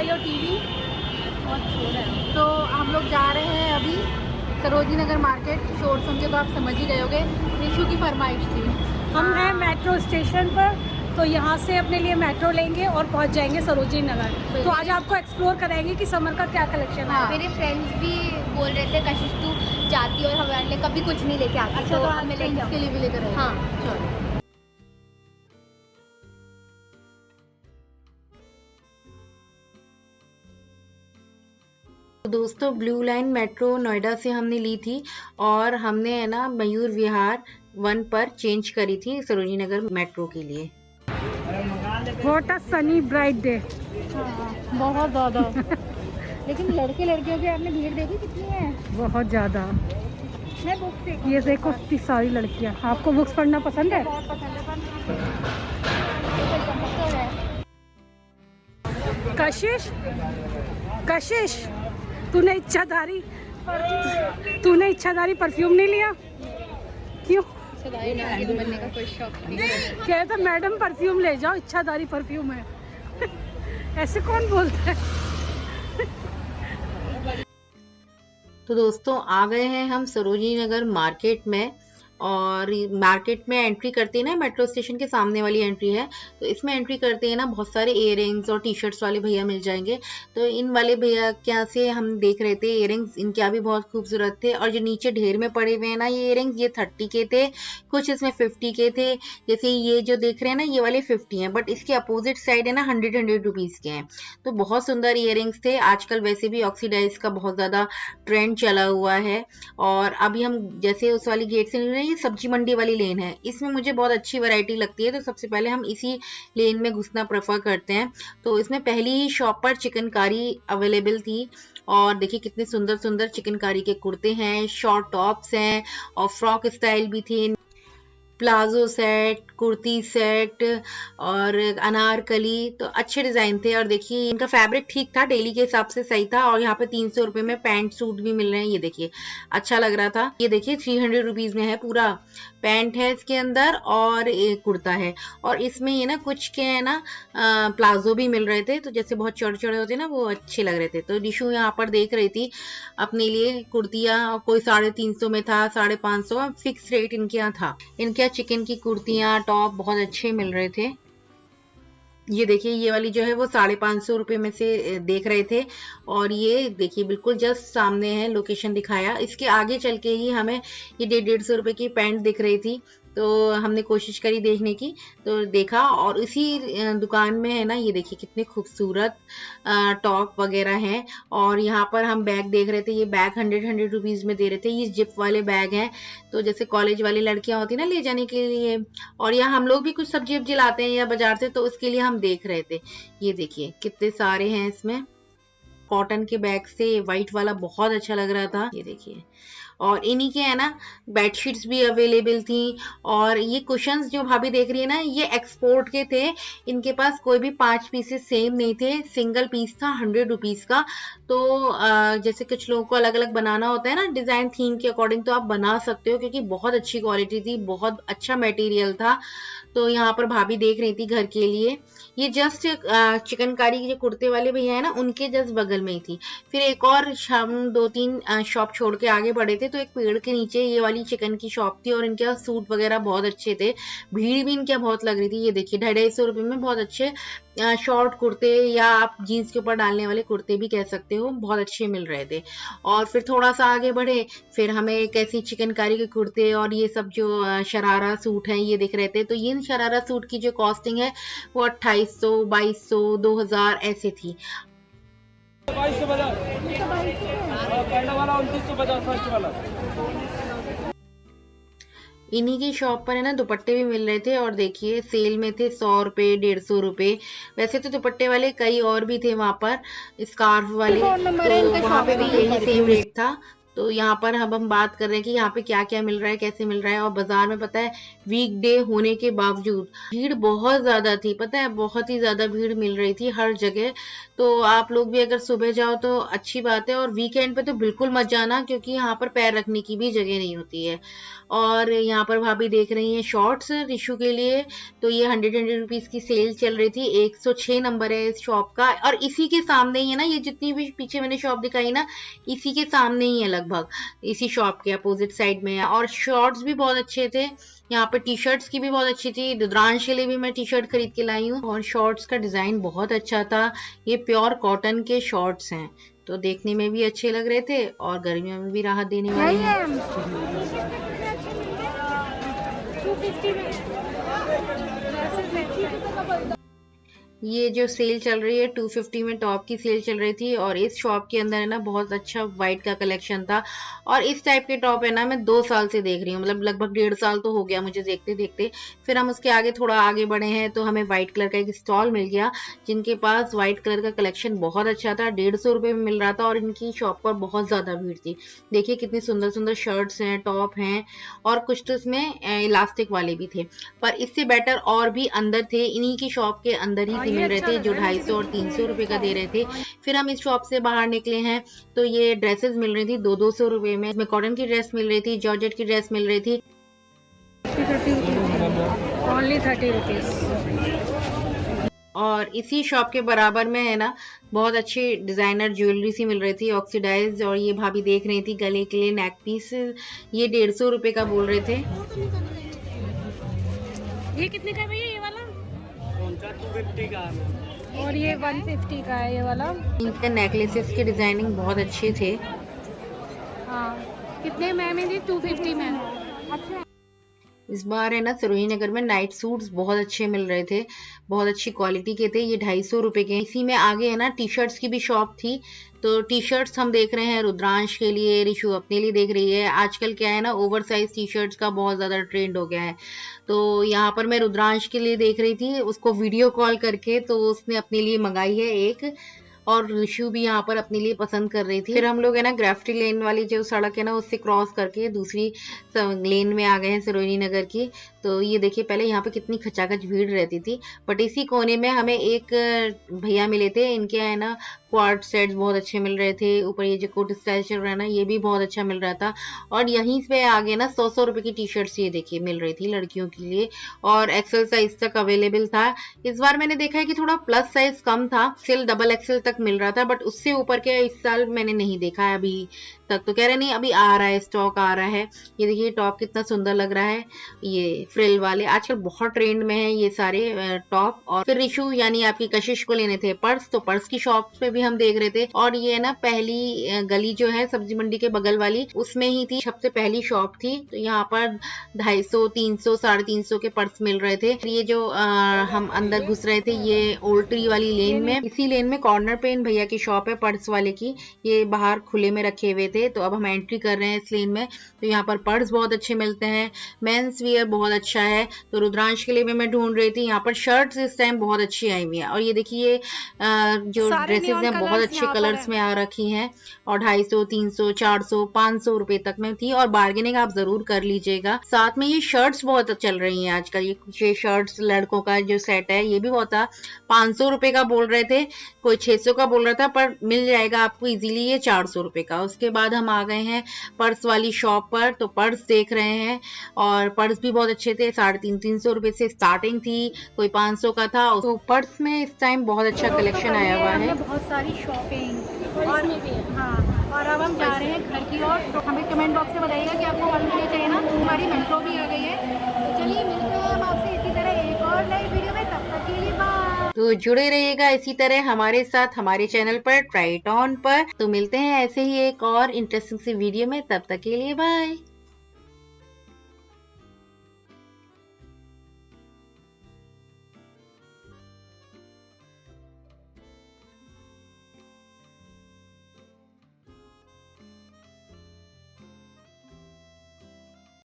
यो TV बहुत शोर है। तो हम लोग जा रहे हैं अभी सरोजनी नगर मार्केट। शोर सुन के तो आप समझ ही गए होगे, निशु की फरमाइश थी। हम हैं मेट्रो स्टेशन पर, तो यहाँ से अपने लिए मेट्रो लेंगे और पहुँच जाएंगे सरोजनी नगर। तो आज आपको एक्सप्लोर कराएंगे कि समर का क्या कलेक्शन है। मेरे फ्रेंड्स भी बोल रहे थे कशिश तू जाती और हमारे लिए कभी कुछ नहीं लेके आती। अच्छा, तो हमें लेके के लिए भी लेकर आए। हाँ चलो। दोस्तों ब्लू लाइन मेट्रो नोएडा से हमने ली थी और हमने है ना मयूर विहार 1 पर चेंज करी थी सरोजनी नगर मेट्रो के लिए। What a Sunny bright day. बहुत ज़्यादा। लेकिन लड़के लड़कियों की आपने भीड़ देखी कितनी है? बहुत ज़्यादा। मैं बुक्स देखी, ये देखो कितनी सारी लड़कियाँ। आपको बुक्स पढ़ना पसंद है? बहुत पसंद है। कशिश, कशिश, तूने इच्छाधारी परफ्यूम नहीं लिया? क्यों? बनने का कोई शौक नहीं। कह था मैडम परफ्यूम ले जाओ, इच्छाधारी परफ्यूम है। ऐसे कौन बोलता है? तो दोस्तों आ गए हैं हम सरोजनी नगर मार्केट में, और मार्केट में एंट्री करते हैं ना, मेट्रो स्टेशन के सामने वाली एंट्री है, तो इसमें एंट्री करते हैं ना बहुत सारे इयररिंग्स और टी शर्ट्स वाले भैया मिल जाएंगे। तो इन वाले भैया के यहाँ से हम देख रहे थे इयररिंग्स, इनके भी बहुत खूबसूरत थे। और जो नीचे ढेर में पड़े हुए हैं ना ये इयररिंग्स, ये 30 के थे, कुछ इसमें 50 के थे। जैसे ये जो देख रहे हैं ना ये वाले 50 हैं, बट इसके अपोजिट साइड है ना 100 रुपीज के हैं। तो बहुत सुंदर इयररिंग्स थे। आजकल वैसे भी ऑक्सीडाइज का बहुत ज्यादा ट्रेंड चला हुआ है। और अभी हम जैसे उस वाली गेट से निकल रहे हैं, ये सब्जी मंडी वाली लेन है, इसमें मुझे बहुत अच्छी वैरायटी लगती है, तो सबसे पहले हम इसी लेन में घुसना प्रेफर करते हैं। तो इसमें पहली ही शॉप पर चिकनकारी अवेलेबल थी, और देखिए कितने सुंदर सुंदर चिकनकारी के कुर्ते हैं, शॉर्ट टॉप्स हैं, और फ्रॉक स्टाइल भी थे, प्लाजो सेट, कुर्ती सेट और अनारकली, तो अच्छे डिजाइन थे। और देखिए इनका फैब्रिक ठीक था, डेली के हिसाब से सही था। और यहाँ पे 300 रुपए में पैंट सूट भी मिल रहे हैं, ये देखिए अच्छा लग रहा था। ये देखिए 300 रुपीज में है, पूरा पैंट है इसके अंदर और एक कुर्ता है। और इसमें ये ना कुछ के है ना प्लाजो भी मिल रहे थे, तो जैसे बहुत चौड़े चौड़े होते ना वो अच्छे लग रहे थे। तो डिशू यहाँ पर देख रही थी अपने लिए कुर्तियां, कोई 350 में था, 550, फिक्स रेट इनके यहाँ था। इनके चिकन की कुर्तियां टॉप बहुत अच्छे मिल रहे थे। ये देखिए ये वाली जो है वो 550 रुपए में से देख रहे थे, और ये देखिए बिल्कुल जस्ट सामने है, लोकेशन दिखाया। इसके आगे चल के ही हमें ये 150 रुपए की पैंट दिख रही थी, तो हमने कोशिश करी देखने की, तो देखा। और इसी दुकान में है ना ये देखिए कितने खूबसूरत टॉप वगैरह हैं। और यहाँ पर हम बैग देख रहे थे, ये बैग 100 रुपीज में दे रहे थे। ये जिप वाले बैग हैं, तो जैसे कॉलेज वाली लड़कियां होती ना ले जाने के लिए। और यहाँ हम लोग भी कुछ सब्जी वब्जी लाते हैं या बाजार से, तो उसके लिए हम देख रहे थे। ये देखिए कितने सारे हैं इसमें, कॉटन के बैग से व्हाइट वाला बहुत अच्छा लग रहा था, ये देखिए। और इन्हीं के है ना बेडशीट्स भी अवेलेबल थी। और ये कुशन्स जो भाभी देख रही है ना ये एक्सपोर्ट के थे, इनके पास कोई भी 5 पीसेस सेम नहीं थे, सिंगल पीस था 100 रुपीज का। तो जैसे कुछ लोगों को अलग अलग बनाना होता है ना डिजाइन थीम के अकॉर्डिंग, तो आप बना सकते हो, क्योंकि बहुत अच्छी क्वालिटी थी, बहुत अच्छा मटेरियल था। तो यहाँ पर भाभी देख रही थी घर के लिए। ये जस्ट चिकनकारी के कुर्ते वाले भैया है ना उनके जस्ट बगल में ही थी। फिर एक और हम 2-3 शॉप छोड़ के आगे बढ़े थे, तो एक पेड़ के नीचे ये वाली चिकन की शॉप थी, और इनके सूट वगैरह बहुत अच्छे थे, भीड़ भी इनके बहुत लग रही थी। ये देखिए 250 रुपए में बहुत अच्छे शॉर्ट कुर्ते, या आप जीन्स के ऊपर डालने वाले कुर्ते भी कह सकते हो, बहुत अच्छे मिल रहे थे। और फिर थोड़ा सा आगे बढ़े, फिर हमें एक ऐसी चिकनकारी के कुर्ते और ये सब जो शरारा सूट हैं ये दिख रहे थे। तो ये शरारा सूट की जो कॉस्टिंग है वो 2800, 2200, 2000 ऐसे थी। 2250 इन्हीं की शॉप पर है ना दुपट्टे भी मिल रहे थे, और देखिए सेल में थे 100 रुपए, 150 रुपए। वैसे तो दुपट्टे वाले कई और भी थे वहां पर, स्कार्फ वाले, तो वहां पे भी यही सेम रेट था। तो यहाँ पर हम बात कर रहे हैं कि यहाँ पे क्या क्या मिल रहा है, कैसे मिल रहा है। और बाजार में पता है वीकडे होने के बावजूद भीड़ बहुत ज्यादा थी, पता है बहुत ही ज्यादा भीड़ मिल रही थी हर जगह। तो आप लोग भी अगर सुबह जाओ तो अच्छी बात है, और वीकेंड पे तो बिल्कुल मत जाना क्योंकि यहाँ पर पैर रखने की भी जगह नहीं होती है। और यहाँ पर भाभी देख रही हैं शॉर्ट्स रिशु के लिए, तो ये 100 रुपीज की सेल चल रही थी। 106 नंबर है इस शॉप का, और इसी के सामने ही है ना, ये जितनी भी पीछे मैंने शॉप दिखाई ना, इसी के सामने ही है लगभग, इसी शॉप के अपोजिट साइड में है। और शॉर्ट्स भी बहुत अच्छे थे यहाँ पे, टी शर्ट्स की भी बहुत अच्छी थी। रुद्रांश के लिए भी मैं टी शर्ट खरीद के लाई हूँ, और शॉर्ट्स का डिजाइन बहुत अच्छा था। ये प्योर कॉटन के शॉर्ट्स हैं, तो देखने में भी अच्छे लग रहे थे और गर्मियों में भी राहत देने वाले हैं। 250 में ये जो सेल चल रही है 250 में टॉप की सेल चल रही थी, और इस शॉप के अंदर है ना बहुत अच्छा व्हाइट का कलेक्शन था। और इस टाइप के टॉप है ना मैं 2 साल से देख रही हूँ, मतलब लगभग 1.5 साल तो हो गया मुझे देखते देखते। फिर हम उसके आगे थोड़ा आगे बढ़े हैं तो हमें व्हाइट कलर का एक स्टॉल मिल गया जिनके पास व्हाइट कलर का कलेक्शन बहुत अच्छा था, 150 रुपये में मिल रहा था। और इनकी शॉप पर बहुत ज्यादा भीड़ थी। देखिए कितनी सुंदर सुंदर शर्ट्स हैं, टॉप हैं, और कुछ तो इसमें इलास्टिक वाले भी थे। पर इससे बेटर और भी अंदर थे, इन्हीं की शॉप के अंदर ही मिल रहे थे जो 250 और 300 रुपए का दे रहे थे। फिर हम इस शॉप से बाहर निकले हैं तो ये ड्रेसेस मिल रही थी 200 रुपए में। इसमें कॉटन की ड्रेस मिल रही थी, जॉर्जेट की ड्रेस मिल रही थी। Only 30 rupees. और इसी शॉप के बराबर में है ना बहुत अच्छी डिजाइनर ज्वेलरी सी मिल रही थी, ऑक्सीडाइज। और ये भाभी देख रही थी गले के लिए नेक पीस, ये 150 रुपए का बोल रहे थे। ये कितने का है भैया ये वाला? 250 का है, और ये 150 का है ये वाला। इनके नेकलेसेस के डिजाइनिंग बहुत अच्छे थे। हाँ कितने में दी? 250 में। अच्छा इस बार है ना सरोजनी नगर में नाइट सूट्स बहुत अच्छे मिल रहे थे, बहुत अच्छी क्वालिटी के थे। ये 250 रुपए के। इसी में आगे है ना टी शर्ट्स की भी शॉप थी, तो टी शर्ट्स हम देख रहे हैं रुद्रांश के लिए, रिशु अपने लिए देख रही है। आजकल क्या है ना ओवर साइज टी शर्ट्स का बहुत ज्यादा ट्रेंड हो गया है, तो यहाँ पर मैं रुद्रांश के लिए देख रही थी उसको वीडियो कॉल करके, तो उसने अपने लिए मंगाई है एक, और रिशु भी यहाँ पर अपने लिए पसंद कर रही थी। फिर हम लोग है ना ग्राफ्टी लेन वाली जो सड़क है ना उससे क्रॉस करके दूसरी लेन में आ गए हैं सरोजनी नगर की। तो ये देखिए पहले यहाँ पे कितनी खचाखच भीड़ रहती थी, बट इसी कोने में हमें एक भैया मिले थे, इनके है ना क्वार्ट सेट्स बहुत अच्छे मिल रहे थे। ऊपर ये जो कोट स्टाइल चल रहा है ना ये भी बहुत अच्छा मिल रहा था। और यहीं पे आगे ना 100 रुपए की टी शर्ट्स ये देखिए मिल रही थी लड़कियों के लिए, और एक्सेल साइज तक अवेलेबल था। इस बार मैंने देखा है कि थोड़ा प्लस साइज कम था, सिर्फ डबल एक्सेल तक मिल रहा था, बट उससे ऊपर के इस साल मैंने नहीं देखा है अभी तक। तो कह रहे नहीं अभी आ रहा है, स्टॉक आ रहा है। ये देखिए टॉप कितना सुंदर लग रहा है, ये फ्रिल वाले आजकल बहुत ट्रेंड में है ये सारे टॉप। और फिर रिशु यानी आपकी कशिश को लेने थे पर्स, तो पर्स की शॉप पे भी हम देख रहे थे। और ये ना पहली गली जो है सब्जी मंडी के बगल वाली उसमें ही थी, सबसे पहली शॉप थी। तो यहाँ पर 250, 300, 350 के पर्स मिल रहे थे। ये जो हम अंदर घुस रहे थे ये ओल्ड ट्री वाली लेन में, इसी लेन में कॉर्नर पे इन भैया की शॉप है पर्स वाले की, ये बाहर खुले में रखे हुए थे। तो अब हम एंट्री कर रहे हैं इस लेन में। तो यहाँ पर पर्स बहुत अच्छे मिलते हैं, मेंस वियर बहुत अच्छा है। तो रुद्रांश के लिए भी मैं ढूंढ रही थी। यहाँ पर शर्ट्स इस टाइम बहुत अच्छी आई हुई है। और ये देखिए जो ड्रेसेस हैं बहुत अच्छे कलर्स में आ रखी हैं, और 250, 300, 400, 500 रुपए तक में थी। और बार्गेनिंग आप जरूर कर लीजिएगा। साथ में ये शर्ट्स बहुत चल रही हैं आजकल, ये शर्ट्स लड़कों का जो सेट है ये भी बहुत था। 500 रुपए का बोल रहे थे, कोई 600 का बोल रहा था, पर मिल जाएगा आपको इजीली ये 400 रुपए का। उसके बाद हम आ गए हैं पर्स वाली शॉप पर, तो पर्स देख रहे हैं, और पर्स भी बहुत अच्छे थे। 350 रुपए से स्टार्टिंग थी, कोई 500 का था। तो पर्स में इस टाइम बहुत अच्छा कलेक्शन आया हुआ है, बहुत सारी शॉपिंग। और हाँ, और अब हम जा रहे हैं घर की ओर। तो हमें कमेंट बॉक्स में बताइएगा कि आपको कौन सी चाहिए ना। हमारी मेट्रो भी आ गई है, तो चलिए मिलते हैं हम आपसे इसी तरह एक और नई वीडियो में। तब तक के लिए बाय। तो जुड़े रहिएगा इसी तरह हमारे साथ हमारे चैनल पर ट्राई इट ऑन पर। तो मिलते हैं ऐसे ही एक और इंटरेस्टिंग सी वीडियो में, तब तक के लिए बाय।